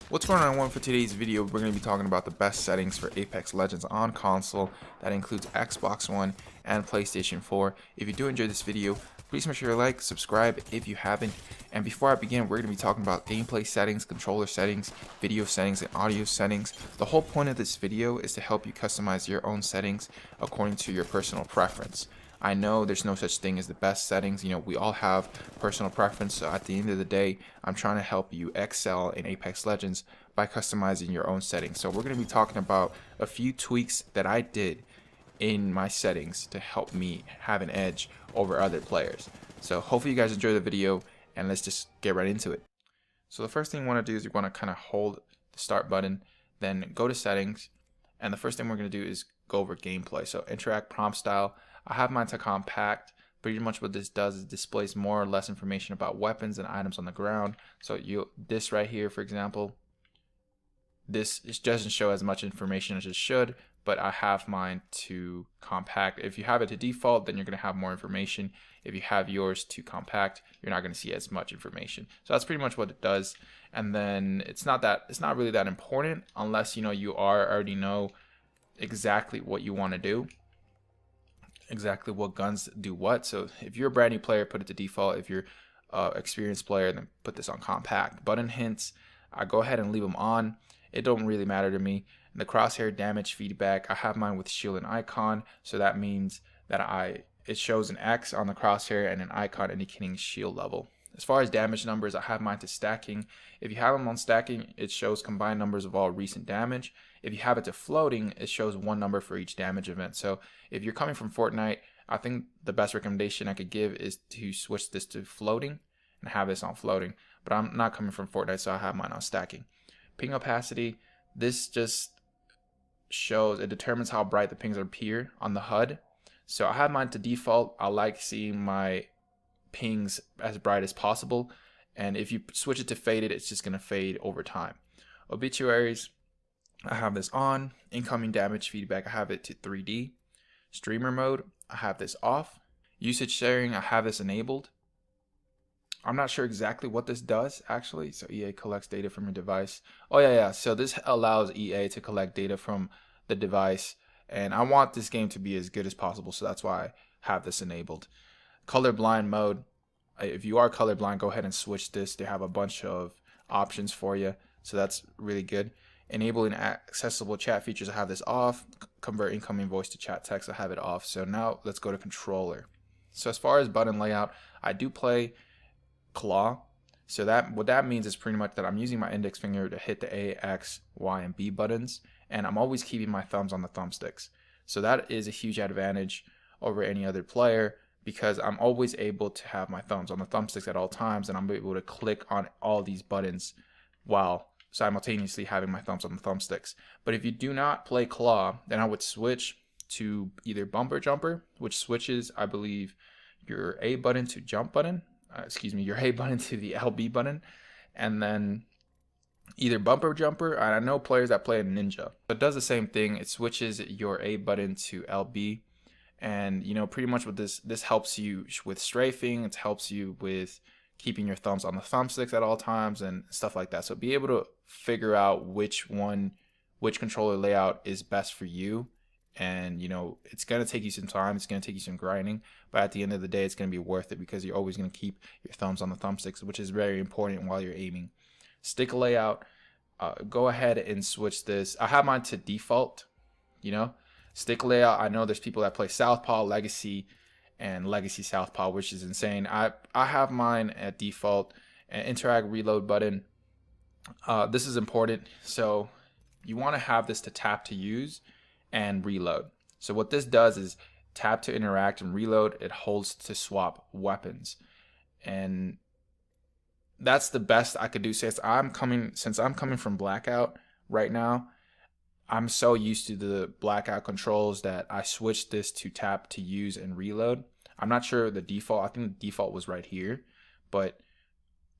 What's going on, everyone? For today's video, we're going to be talking about the best settings for Apex Legends on console. That includes Xbox One and PlayStation 4. If you do enjoy this video, please make sure to like, subscribe if you haven't. And before I begin, we're going to be talking about gameplay settings, controller settings, video settings, and audio settings. The whole point of this video is to help you customize your own settings according to your personal preference. I know there's no such thing as the best settings. We all have personal preference. So at the end of the day, I'm trying to help you excel in Apex Legends by customizing your own settings. So we're going to be talking about a few tweaks that I did in my settings to help me have an edge over other players. So hopefully you guys enjoy the video, and let's just get right into it. So the first thing you want to do is you want to kind of hold the start button, then go to settings, and the first thing we're going to do is go over gameplay. So interact prompt style. I have mine to compact. Pretty much what this does is displays more or less information about weapons and items on the ground. So this right here, for example, this doesn't show as much information as it should, but I have mine to compact. If you have it to default, then you're going to have more information. If you have yours to compact, you're not going to see as much information. So that's pretty much what it does. And then it's not really that important unless you already know exactly what you want to do, exactly what guns do what. So if you're a brand new player, put it to default. If you're experienced player, then put this on compact. Button hints, I go ahead and leave them on. It don't really matter to me. And the crosshair damage feedback, I have mine with shield and icon, so that means that it shows an X on the crosshair and an icon indicating shield level. As far as damage numbers, I have mine to stacking. If you have them on stacking, it shows combined numbers of all recent damage. If you have it to floating, it shows one number for each damage event. So if you're coming from Fortnite, I think the best recommendation I could give is to switch this to floating and have this on floating. But I'm not coming from Fortnite, so I have mine on stacking. Ping opacity, this just shows, it determines how bright the pings appear on the HUD. So I have mine to default. I like seeing my pings as bright as possible, and if you switch it to faded, it's just going to fade over time. Obituaries, I have this on. Incoming damage feedback, I have it to 3D. Streamer mode, I have this off. Usage sharing, I have this enabled. I'm not sure exactly what this does actually. So EA collects data from your device. Oh yeah, so this allows EA to collect data from the device, and I want this game to be as good as possible, so that's why I have this enabled. Colorblind mode, if you are colorblind, go ahead and switch this. They have a bunch of options for you, so that's really good. Enabling accessible chat features, I have this off. Convert incoming voice to chat text, I have it off. So now let's go to controller. So as far as button layout, I do play claw. So what that means is pretty much that I'm using my index finger to hit the A, X, Y, and B buttons, and I'm always keeping my thumbs on the thumbsticks. So that is a huge advantage over any other player, because I'm always able to have my thumbs on the thumbsticks at all times, and I'm able to click on all these buttons while simultaneously having my thumbs on the thumbsticks. But if you do not play claw, then I would switch to either bumper jumper, which switches, I believe, your A button to jump button. Your A button to the LB button, and then either bumper jumper. And I know players that play a ninja, but it does the same thing. It switches your A button to LB. And pretty much with this helps you with strafing. It helps you with keeping your thumbs on the thumbsticks at all times and stuff like that. So be able to figure out which controller layout is best for you. And it's going to take you some time, it's going to take you some grinding, but at the end of the day, it's going to be worth it, because you're always going to keep your thumbs on the thumbsticks, which is very important while you're aiming. Stick layout, go ahead and switch this. I have mine to default. Stick layout, I know there's people that play Southpaw, Legacy, and Legacy Southpaw, which is insane. I have mine at default. And interact reload button, this is important. So you want to have this to tap to use and reload. So what this does is tap to interact and reload. It holds to swap weapons, and that's the best I could do. Since I'm coming from Blackout right now, I'm so used to the Blackout controls that I switched this to tap to use and reload. I'm not sure the default. I think the default was right here, but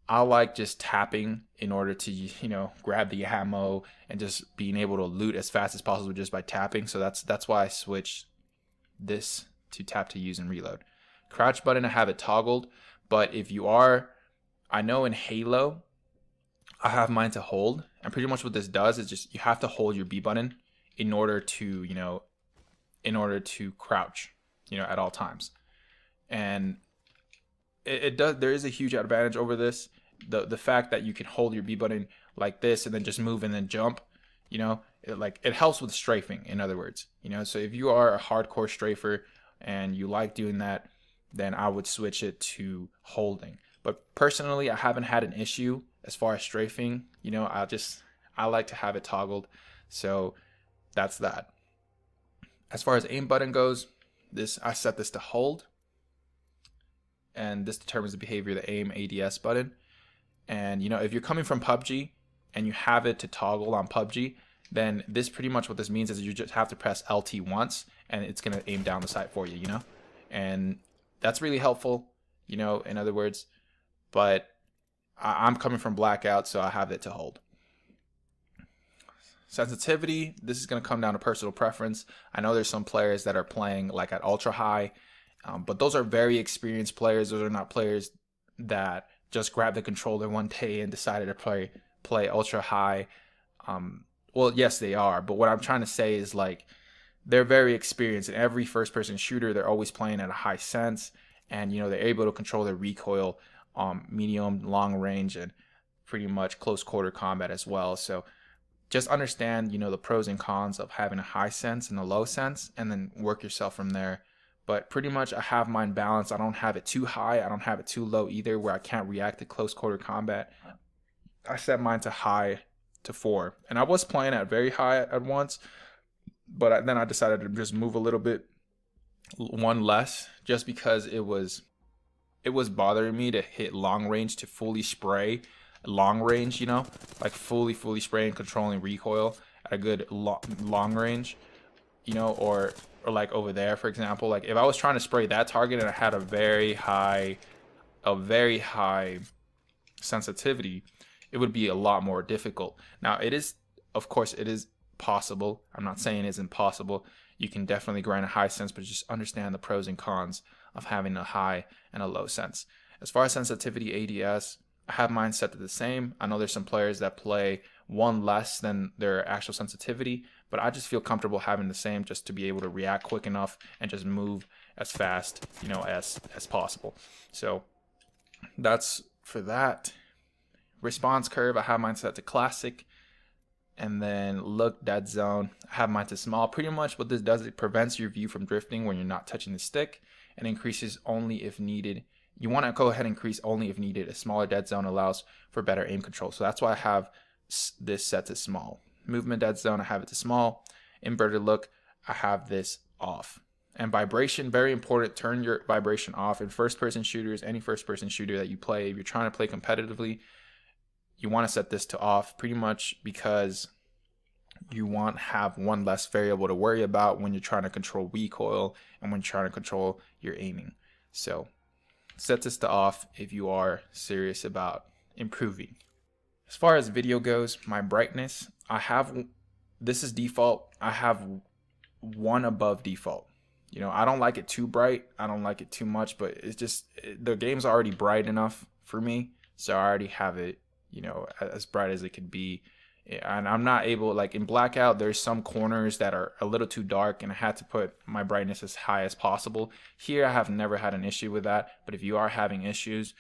I like just tapping in order to grab the ammo and just being able to loot as fast as possible just by tapping. So that's why I switched this to tap to use and reload. Crouch button, I have it toggled, but if you are, I know in Halo I have mine to hold, And pretty much what this does is just you have to hold your B button in order to, crouch, at all times. And it does, there is a huge advantage over this. The fact that you can hold your B button like this and then just move and then jump, it helps with strafing, in other words. So if you are a hardcore strafer and you like doing that, then I would switch it to holding. But personally, I haven't had an issue as far as strafing. I like to have it toggled. So that's that. As far as aim button goes, I set this to hold, and this determines the behavior of the aim ADS button. And if you're coming from PUBG and you have it to toggle on PUBG, then this pretty much what this means is you just have to press LT once and it's gonna aim down the sight for you, and that's really helpful, in other words. But I'm coming from blackout, so I have it to hold. Sensitivity, this is going to come down to personal preference. I know there's some players that are playing like at ultra high, but those are very experienced players. Those are not players that just grabbed the controller one day and decided to play ultra high. Well, yes, they are, but what I'm trying to say is, like, they're very experienced. In every first-person shooter, they're always playing at a high sense, and they're able to control their recoil, medium, long range, and pretty much close quarter combat as well. So just understand, the pros and cons of having a high sense and a low sense, and then work yourself from there. But pretty much I have mine balanced. I don't have it too high. I don't have it too low either, where I can't react to close quarter combat. I set mine to high to 4, and I was playing at very high at once, but then I decided to just move a little bit, one less, just because it was bothering me to hit long range, to fully spray long range, like fully spray and controlling recoil at a good long range, or like over there, for example. Like if I was trying to spray that target and I had a very high sensitivity, it would be a lot more difficult. Now of course it is possible. I'm not saying it's impossible. You can definitely grind a high sense, but just understand the pros and cons of having a high and a low sense. As far as sensitivity ADS, I have mine set to the same. I know there's some players that play one less than their actual sensitivity, but I just feel comfortable having the same, just to be able to react quick enough and just move as fast, as possible. So that's for that. Response curve, I have mine set to classic. And then look, dead zone, I have mine to small. Pretty much what this does, it prevents your view from drifting when you're not touching the stick, and increases only if needed. You want to go ahead and increase only if needed. A smaller dead zone allows for better aim control. So that's why I have this set to small. Movement dead zone, I have it to small. Inverted look, I have this off. And vibration, very important. Turn your vibration off. In first-person shooters, any first-person shooter that you play, if you're trying to play competitively, you want to set this to off, pretty much because you want to have one less variable to worry about when you're trying to control recoil and when you're trying to control your aiming. So set this to off if you are serious about improving. As far as video goes, my brightness, this is default. I have one above default. I don't like it too bright. I don't like it too much, but it's just, the game's already bright enough for me. So I already have it, as bright as it could be. And I'm not able, like in blackout, there's some corners that are a little too dark, and I had to put my brightness as high as possible. Here, I have never had an issue with that, but if you are having issues,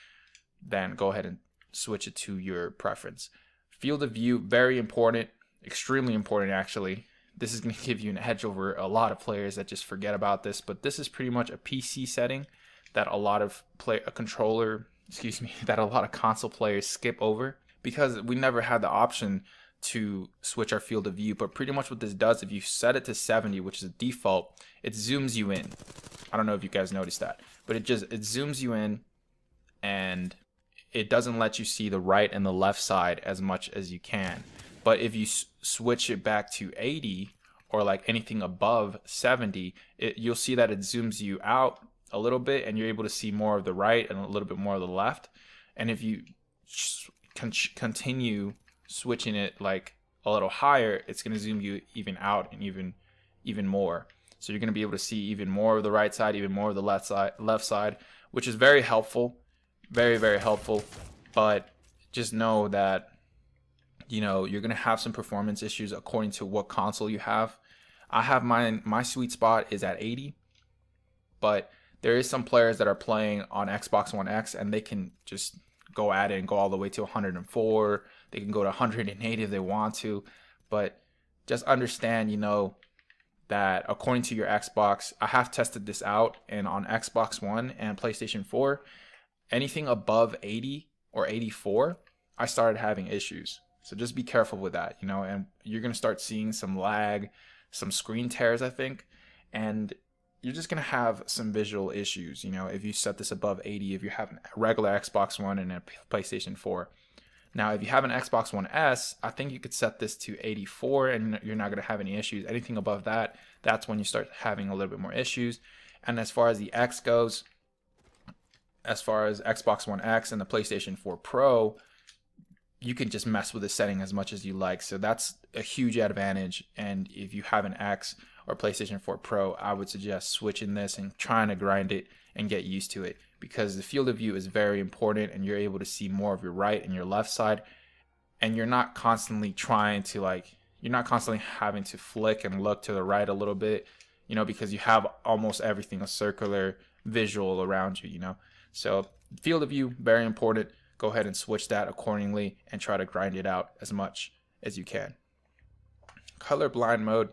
then go ahead and switch it to your preference. Field of view, very important, extremely important actually. This is going to give you an edge over a lot of players that just forget about this, but this is pretty much a PC setting that a lot of that a lot of console players skip over, because we never had the option to switch our field of view. But pretty much what this does, if you set it to 70, which is a default, it zooms you in. I don't know if you guys noticed that, but it zooms you in, and it doesn't let you see the right and the left side as much as you can. But if you switch it back to 80, or like anything above 70, you'll see that it zooms you out a little bit, and you're able to see more of the right and a little bit more of the left. And if you continue switching it like a little higher, it's going to zoom you even out and even more. So you're going to be able to see even more of the right side, even more of the left side, which is very helpful, very, very helpful. But just know that you know, you're gonna have some performance issues according to what console you have. I have my sweet spot is at 80, but there is some players that are playing on Xbox One X and they can just go at it and go all the way to 104. They can go to 180 if they want to, but just understand, you know, that according to your Xbox, I have tested this out, and on Xbox One and PlayStation 4, anything above 80 or 84, I started having issues. So just be careful with that, you know, and you're going to start seeing some lag, some screen tears, I think, and you're just going to have some visual issues, you know, if you set this above 80, if you have a regular Xbox One and a PlayStation 4. Now, if you have an Xbox One S, I think you could set this to 84 and you're not going to have any issues. Anything above that, that's when you start having a little bit more issues. And as far as the X goes, as far as Xbox One X and the PlayStation 4 Pro, you can just mess with the setting as much as you like. So that's a huge advantage. And if you have an X or PlayStation 4 Pro, I would suggest switching this and trying to grind it and get used to it, because the field of view is very important and you're able to see more of your right and your left side, and you're not constantly trying to you're not constantly having to flick and look to the right a little bit, you know, because you have almost everything a circular visual around you, you know. So field of view, very important. Go ahead and switch that accordingly and try to grind it out as much as you can. Colorblind mode,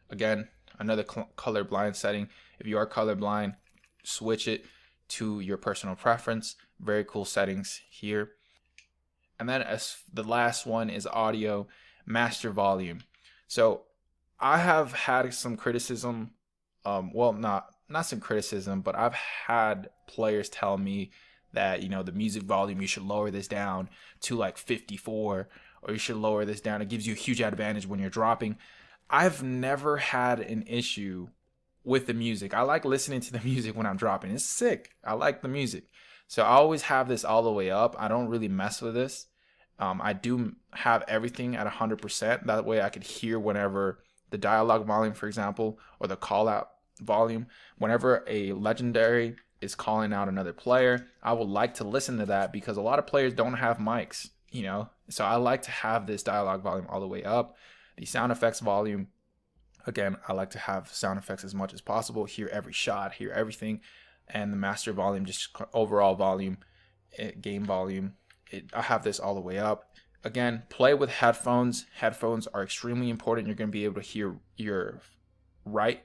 again, another colorblind setting. If you are colorblind, switch it to your personal preference. Very cool settings here. And then as the last one is audio, master volume. So I have had some criticism, well, not some criticism, but I've had players tell me that, you know, the music volume, you should lower this down to like 54, or you should lower this down. It gives you a huge advantage when you're dropping. I've never had an issue with the music. I like listening to the music when I'm dropping. It's sick. I like the music. So I always have this all the way up. I don't really mess with this. I do have everything at 100%. That way I could hear whenever the dialogue volume, for example, or the call out volume, whenever a legendary is calling out another player, I would like to listen to that, because a lot of players don't have mics, you know. So I like to have this dialogue volume all the way up. The sound effects volume, again, I like to have sound effects as much as possible, hear every shot, hear everything. And the master volume, just overall volume, game volume, I have this all the way up. Again, play with headphones. Headphones are extremely important. You're going to be able to hear your right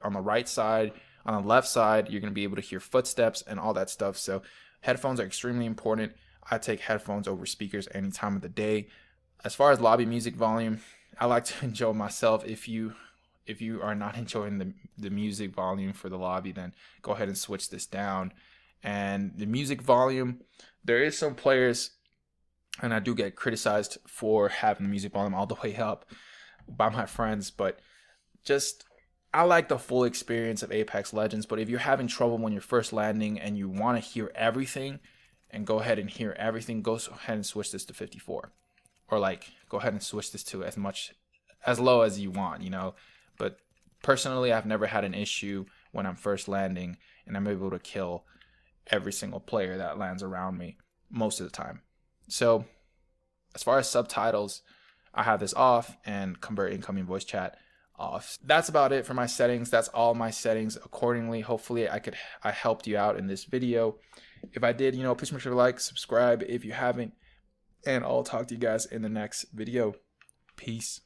on the right side, on the left side, you're going to be able to hear footsteps and all that stuff. So headphones are extremely important. I take headphones over speakers any time of the day. As far as lobby music volume, I like to enjoy myself. If you are not enjoying the music volume for the lobby, then go ahead and switch this down. And the music volume, there is some players, and I do get criticized for having the music volume all the way up by my friends, but just, I like the full experience of Apex Legends. But if you're having trouble when you're first landing and you want to hear everything and go ahead and hear everything, go ahead and switch this to 54, or like go ahead and switch this to as low as you want, you know. But personally, I've never had an issue when I'm first landing and I'm able to kill every single player that lands around me most of the time. So as far as subtitles, I have this off, and convert incoming voice chat off. That's about it for my settings. That's all my settings accordingly. Hopefully I helped you out in this video. If I did, you know, please make sure to like, subscribe if you haven't, and I'll talk to you guys in the next video. Peace.